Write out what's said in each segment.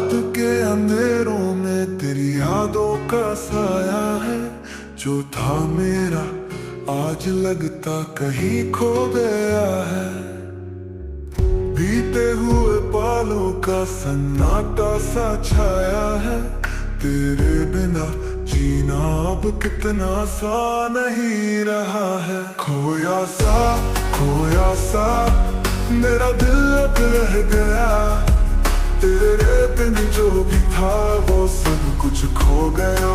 रात के अंधेरों में तेरी यादों का साया है। जो था मेरा आज लगता कहीं खो गया है। बीते हुए पालों का सन्नाटा सा छाया है। तेरे बिना जीना अब कितना सा नहीं रहा है। खोया सा मेरा दिल अब रह गया। तेरे बिन जो भी था वो सब कुछ खो गया।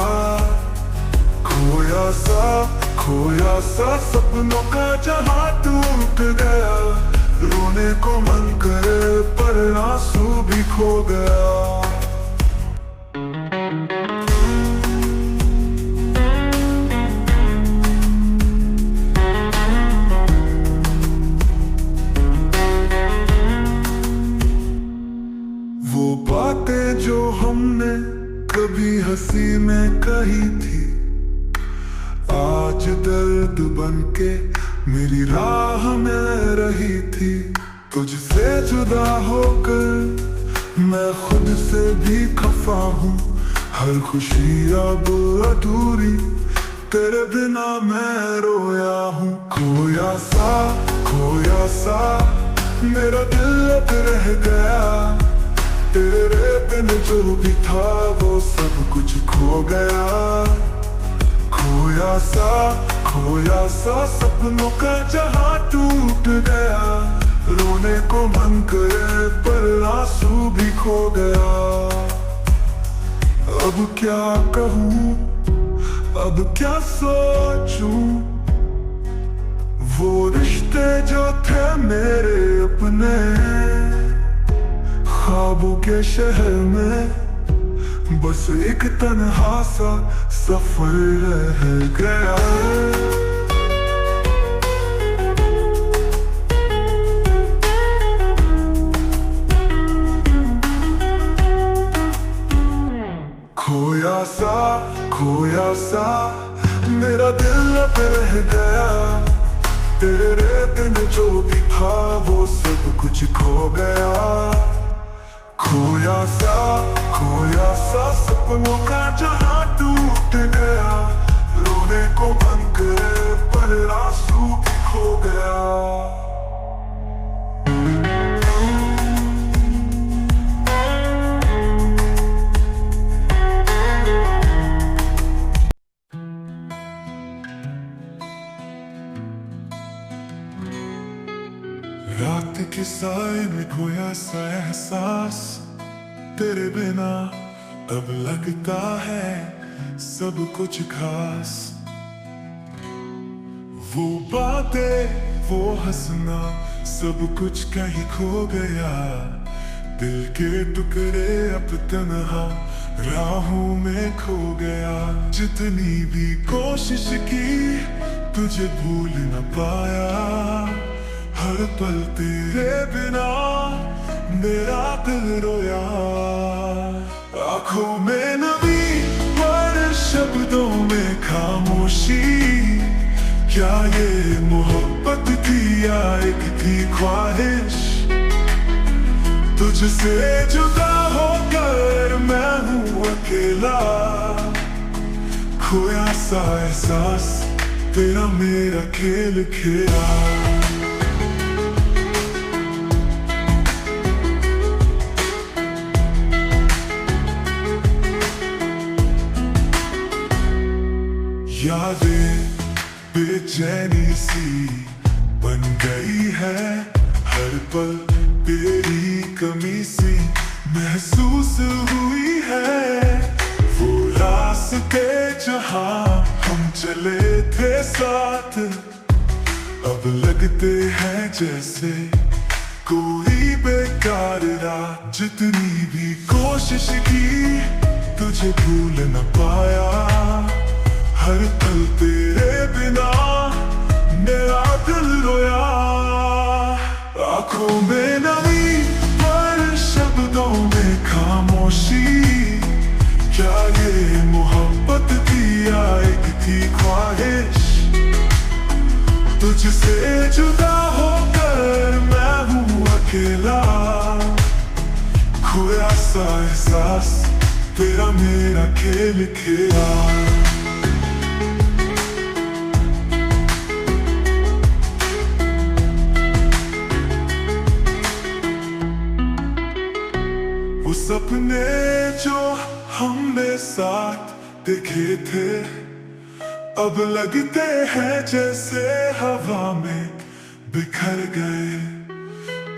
खोया सा सपनों का जहां टूट गया। रोने को मन करे पर आंसू भी खो गया। वो बातें जो हमने कभी हंसी में कही थी, आज दर्द बनके मेरी राह में रही थी। तुझसे जुदा होकर मैं खुद से भी खफा हूँ। हर खुशी अब अधूरी तेरे बिना मैं रोया हूँ। खोया सा मेरा दिल अब रह गया। तेरे बिन जो भी था वो सब कुछ खो गया। खोया सा सपनों का जहां टूट गया। रोने को मन करे पर आंसू भी खो गया। अब क्या कहूँ, अब क्या सोचूं। वो रिश्ते जो थे मेरे अपने, ख्वाबों के शहर में बस एक तन्हा सा सफर रह गया। खोया सा मेरा दिल अब रह गया। तेरे बिन जो भी था वो सब कुछ खो गया। खोया सा सपनों का जहां टूट गया। रोने को मन करे पर आंसू भी खो गया। रात के साए में खोया सा एहसास। तेरे बिना अब लगता है सब कुछ खास। वो बातें, वो हंसना, सब कुछ कहीं खो गया। दिल के टुकड़े अब तन्हा राहों में खो गया। जितनी भी कोशिश की तुझे भूल न पाया। हर पल तेरे बिना मेरा दिल रोया। आंखों में नमी पर शब्दों में खामोशी। क्या ये मोहब्बत थी या एक थी ख्वाहिश। तुझसे जुदा होकर मैं हूँ अकेला। खोया सा एहसास तेरा मेरा खेल खेला। यादें बेचैनी सी बन गई है। हर पल तेरी कमी सी महसूस हुई है। वो रास्ते जहां हम चले थे साथ, अब लगते हैं जैसे कोई बेकार रात। जितनी भी कोशिश की तुझे भूल न पाया। हर पल तेरे बिना मेरा दिल रोया। आंखों में नमी पर शब्दों में खामोशी। क्या ये मोहब्बत थी या एक थी ख्वाहिश। तुझसे जुदा होकर मैं हूँ अकेला। खोया सा एहसास तेरा मेरा खेल खेला। वो सपने जो हमने साथ देखे थे अब लगते हैं जैसे हवा में बिखर गए।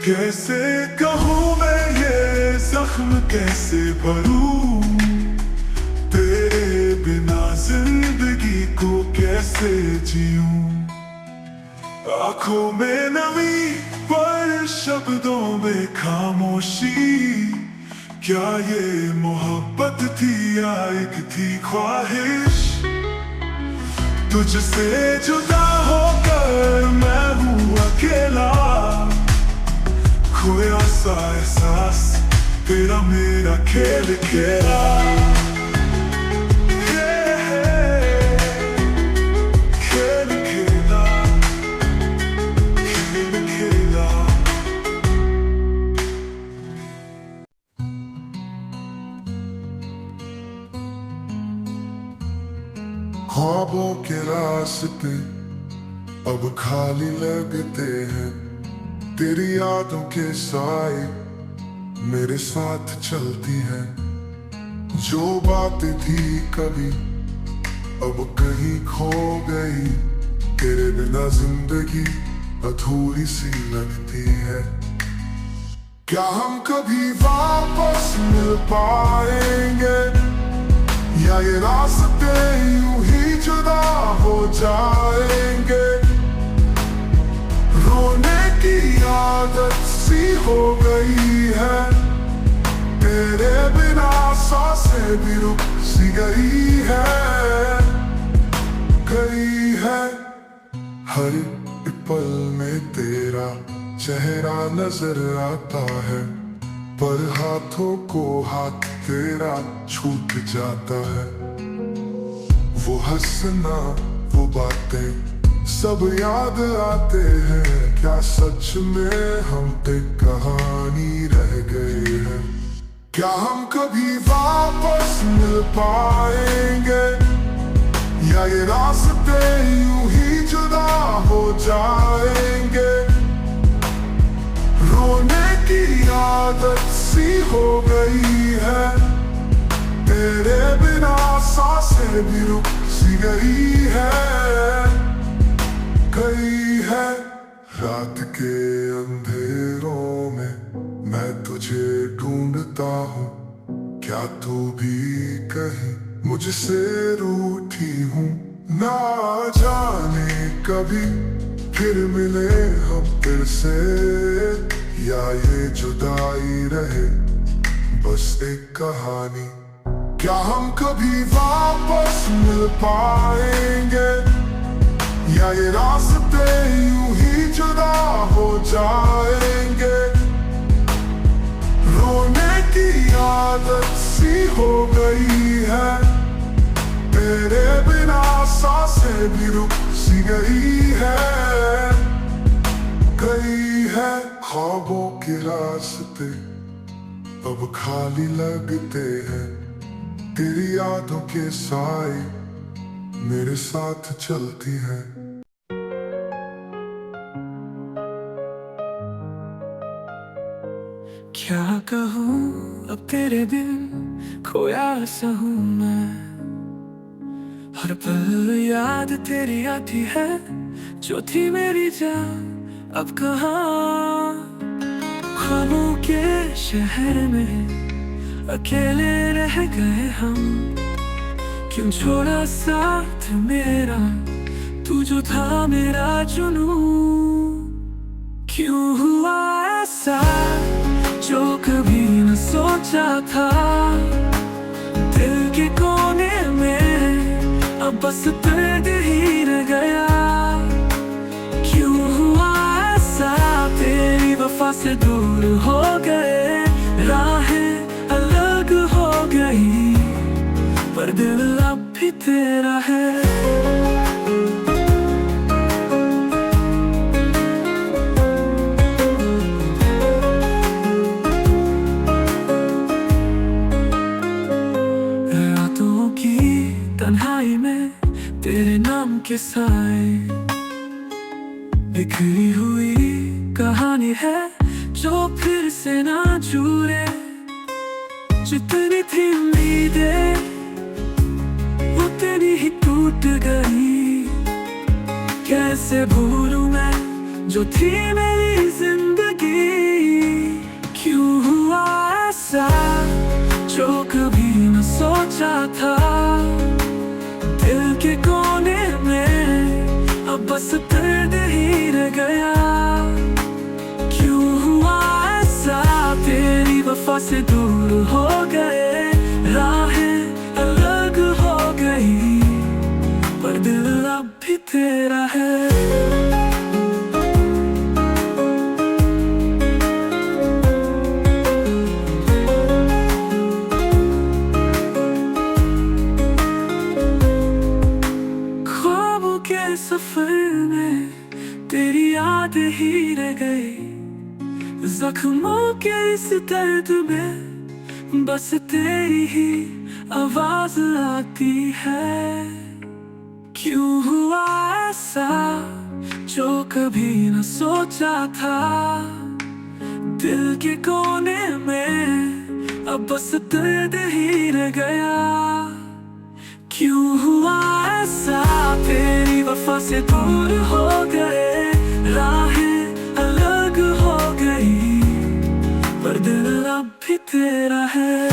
कैसे कहूँ मैं ये जख्म कैसे भरूं, तेरे बिना जिंदगी को कैसे जीऊं। आंखों में नमी पर शब्दों में खामोशी, क्या ये मोहब्बत थी या एक थी ख्वाहिश। तुझसे जुदा होकर मैं हूँ अकेला, खोया सा एहसास तेरा मेरा खेल खेला। खेल खेला, खेल खेला। ख्वाबों के रास्ते अब खाली लगते हैं, तेरी यादों के साए मेरे साथ चलती है। जो बातें थी कभी अब कहीं खो गई, तेरे बिना जिंदगी अधूरी सी लगती है। क्या हम कभी वापस मिल पाएंगे या ये रास्ते यूं ही जुदा हो जाएंगे। रोने की आदत सी हो गई है, तेरे बिना सांसें भी रुक सी गई है। हर एक पल में तेरा चेहरा नजर आता है, पर हाथों को हाथ तेरा छूट जाता है। वो हंसना वो बातें सब याद आते हैं, क्या सच में हम पे कहानी रह गए हैं। क्या हम कभी वापस मिल पाएंगे या ये रास्ते यूं ही जुदा हो जाएंगे। रोने की आदत सी हो गई है, तेरे बिना सांसें भी रुक सी गई है। रात के अंधेरों में मैं तुझे ढूंढता हूँ, क्या तू भी कहीं मुझसे रूठी हूँ। ना जाने कभी फिर मिले हम फिर से, या ये जुदाई रहे बस एक कहानी। क्या हम कभी वापस मिल पाएंगे या ये रास्ते यूं ही जुदा हो जाएंगे। रोने की आदत सी हो गई है, तेरे बिना सांसें भी रुक सी गई है। ख्वाबों के रास्ते अब खाली लगते हैं, तेरी यादों के साए मेरे साथ चलती है। क्या कहूँ अब तेरे बिन खोया सा हूँ मैं, हर पल याद तेरी आती है, जो थी मेरी जान अब कहाँ। ख्वाबों के शहर में अकेले रह गए हम, क्यों छोड़ा साथ मेरा तू जो था मेरा जुनून। क्यों हुआ ऐसा जो कभी न सोचा था, दिल के कोने में अब बस दर्द ही रह गया। क्यों हुआ ऐसा तेरी वफा से दूर हो गए, राहें अलग हो गई, पर दिल अब भी तेरा है। तन्हाई में तेरे नाम के साए, बिखरी हुई कहानी है जो फिर से ना जुड़े। जितनी थी उम्मीदें उतनी ही टूट गई, कैसे भूलूं मैं जो थी मेरी जिंदगी। क्यों हुआ ऐसा जो कभी न सोचा था, दिल के कोने में अब बस दर्द ही रह गया। क्यों हुआ ऐसा तेरी वफा से दूर हो गए, राहें अलग हो गई, पर दिल अब भी तेरा है। सफर में तेरी याद ही रह गई, जख्मों के इस दर्द में बस तेरी ही आवाज आती है। क्यों हुआ ऐसा जो कभी न सोचा था, दिल के कोने में अब बस दर्द ही रह गया। क्यों हुआ ऐसा तेरी वफा से दूर हो गए, राहें अलग हो गई, पर दिल अब भी तेरा है।